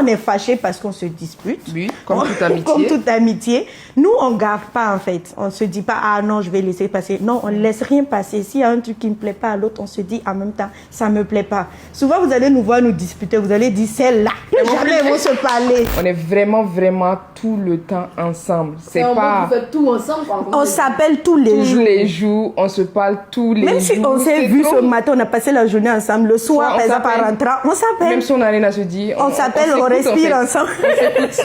on est fâché parce qu'on se dispute, oui, comme toute amitié. Comme toute amitié, nous, on ne garde pas en fait. On ne se dit pas, ah non, je vais laisser passer. Non, on ne laisse rien passer. S'il y a un truc qui ne plaît pas à l'autre, on se dit en même temps, ça ne me plaît pas. Souvent, vous allez nous voir nous disputer, vous allez dire, celle-là, jamais ils vont se parler. On est vraiment tout le temps ensemble. C'est pas... Vous faites tout ensemble. On s'appelle tous les jours. On se parle tous les jours. Même si on s'est vu ce matin, on a passé la journée ensemble. Le soir, par exemple, en rentrant, on s'appelle. Même si on n'a rien à se dire. On s'appelle, on respire ensemble.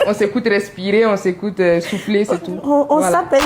On s'écoute respirer, on s'écoute souffler, c'est tout. On s'appelle.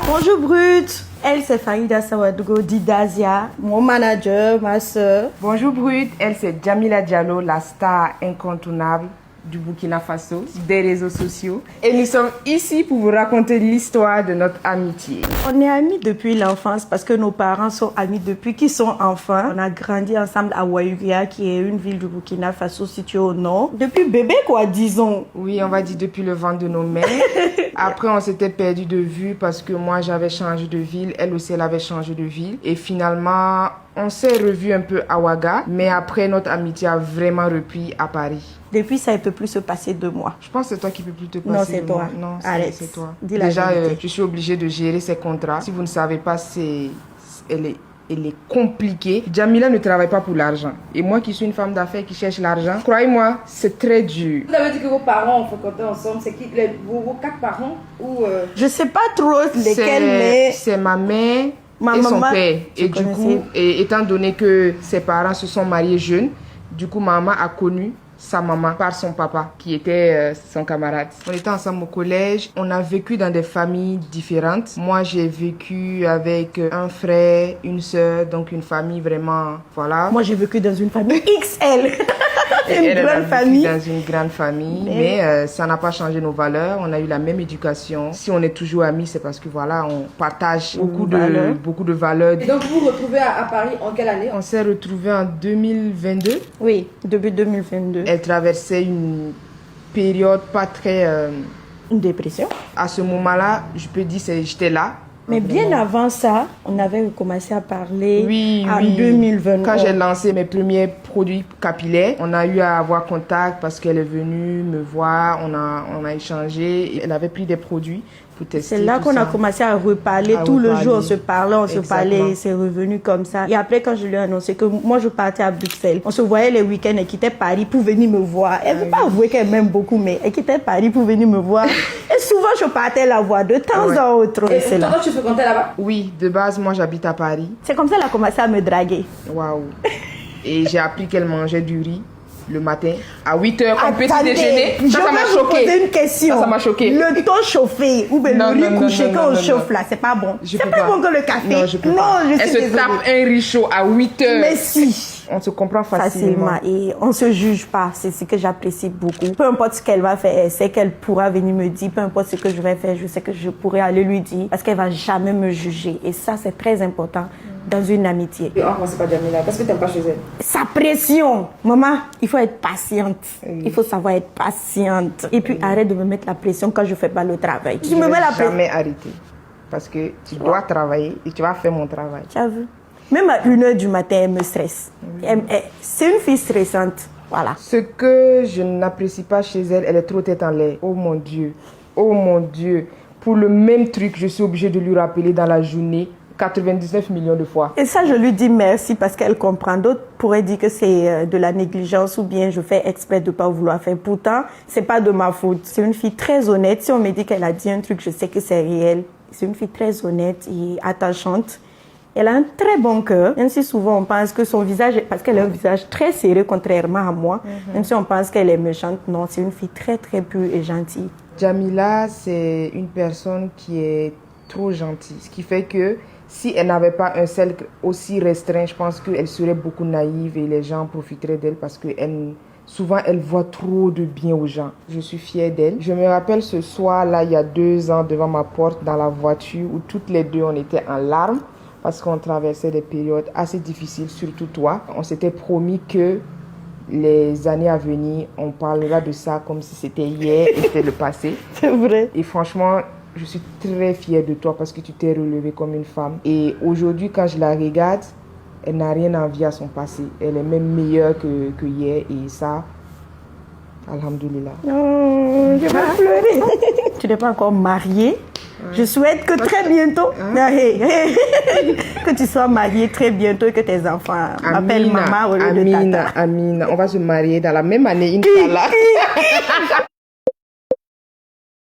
Bonjour Brut. Elle, c'est Farida Sawadogo d'Idazia, mon manager, ma soeur. Bonjour Brut. Elle, c'est Jamila Diallo, la star incontournable du Burkina Faso, des réseaux sociaux. Et nous sommes ici pour vous raconter l'histoire de notre amitié. On est amis depuis l'enfance parce que nos parents sont amis depuis qu'ils sont enfants. On a grandi ensemble à Ouayouria, qui est une ville du Burkina Faso située au nord. Depuis bébé, quoi, disons. Oui, on va dire depuis le ventre de nos mères. Après, on s'était perdu de vue parce que moi, j'avais changé de ville. Elle aussi, elle avait changé de ville. Et finalement, on s'est revus un peu à Ouaga. Mais après, notre amitié a vraiment repris à Paris. Depuis ça, il ne peut plus se passer 2 mois. Je pense que c'est toi qui ne peux plus te passer. Non, c'est toi. Non, c'est toi. Déjà, je suis obligée de gérer ces contrats. Si vous ne savez pas, elle est compliquée. Jamila ne travaille pas pour l'argent. Et moi qui suis une femme d'affaires qui cherche l'argent, croyez-moi, c'est très dur. Vous avez dit que vos parents ont fréquenté ensemble. C'est qui vos 4 parents ou Je ne sais pas trop lesquels, mais... C'est ma mère et son père. Et du coup, étant donné que ses parents se sont mariés jeunes, du coup, maman a connu sa maman par son papa qui était son camarade. On était ensemble au collège. On a vécu dans des familles différentes. Moi, j'ai vécu avec un frère, une sœur, donc une famille vraiment, voilà. Moi, j'ai vécu dans une famille XL. Elle a vécu dans une grande famille, mais ça n'a pas changé nos valeurs. On a eu la même éducation. Si on est toujours amis, c'est parce que voilà, on partage beaucoup de valeurs. Et donc, vous vous retrouvez à Paris en quelle année? On s'est retrouvés en 2022. Oui, début 2022. Elle traversait une période pas très... Une dépression. À ce moment-là, je peux dire que j'étais là. Mais bien avant ça, on avait commencé à parler en oui. 2020. Quand j'ai lancé mes premiers produits capillaires, on a eu à avoir contact parce qu'elle est venue me voir, on a échangé. Elle avait pris des produits pour tester. C'est là qu'on a commencé à reparler. Tout le jour, on se parlait, se parlait. C'est revenu comme ça. Et après, quand je lui ai annoncé que moi, je partais à Bruxelles, on se voyait les week-ends, elle quittait Paris pour venir me voir. Elle ne veut pas avouer qu'elle m'aime beaucoup, mais elle quittait Paris pour venir me voir. Et souvent, je partais la voir de temps en autre. Et toi, tu fréquentais là-bas? Oui, de base, moi, j'habite à Paris. C'est comme ça qu'elle a commencé à me draguer. Waouh. Et j'ai appris qu'elle mangeait du riz le matin à 8h en petit déjeuner. Ça m'a choqué. Je vais vous poser une question. Ça m'a choqué. Le thon chauffé ou bien le riz couché quand on chauffe là, c'est pas bon. C'est pas bon que le café. Non, je peux pas. Je suis Elle se tape un riz chaud à 8h. Mais si. On se comprend facilement. Et on se juge pas. C'est ce que j'apprécie beaucoup. Peu importe ce qu'elle va faire, elle sait qu'elle pourra venir me dire. Peu importe ce que je vais faire, je sais que je pourrai aller lui dire. Parce qu'elle va jamais me juger. Et ça, c'est très important dans une amitié. Et on commence pas Jamila. Qu'est-ce que tu n'aimes pas chez elle? Sa pression. Maman, il faut être patiente. Il faut savoir être patiente. Et puis arrête de me mettre la pression quand je fais pas le travail. Je ne vais jamais arrêter. Parce que tu dois travailler et tu vas faire mon travail. Tu as vu? Même à 1h du matin, elle me stresse. C'est une fille stressante. Voilà. Ce que je n'apprécie pas chez elle, elle est trop tête en l'air. Oh mon Dieu. Oh mon Dieu. Pour le même truc, je suis obligée de lui rappeler dans la journée 99 millions de fois. Et ça, je lui dis merci parce qu'elle comprend. D'autres pourraient dire que c'est de la négligence ou bien je fais exprès de ne pas vouloir faire. Pourtant, c'est pas de ma faute. C'est une fille très honnête. Si on me dit qu'elle a dit un truc, je sais que c'est réel. C'est une fille très honnête et attachante. Elle a un très bon cœur, même si souvent on pense que son visage, parce qu'elle a un visage très serré contrairement à moi, même si on pense qu'elle est méchante, non, c'est une fille très très pure et gentille. Jamila, c'est une personne qui est trop gentille, ce qui fait que si elle n'avait pas un cercle aussi restreint, je pense qu'elle serait beaucoup naïve et les gens profiteraient d'elle parce que souvent, elle voit trop de bien aux gens. Je suis fière d'elle. Je me rappelle ce soir-là, il y a 2 ans, devant ma porte, dans la voiture, où toutes les deux, on était en larmes parce qu'on traversait des périodes assez difficiles, surtout toi. On s'était promis que les années à venir, on parlera de ça comme si c'était hier et c'était le passé. C'est vrai. Et franchement, je suis très fière de toi parce que tu t'es relevée comme une femme. Et aujourd'hui, quand je la regarde, elle n'a rien à envier à son passé. Elle est même meilleure que hier. Et ça, alhamdoulilah. Oh, je vais pleurer. Tu n'es pas encore mariée. Ouais. Je souhaite que très bientôt, que tu sois mariée très bientôt et que tes enfants m'appellent maman au lieu de tata. Amina, on va se marier dans la même année, Inch'Allah.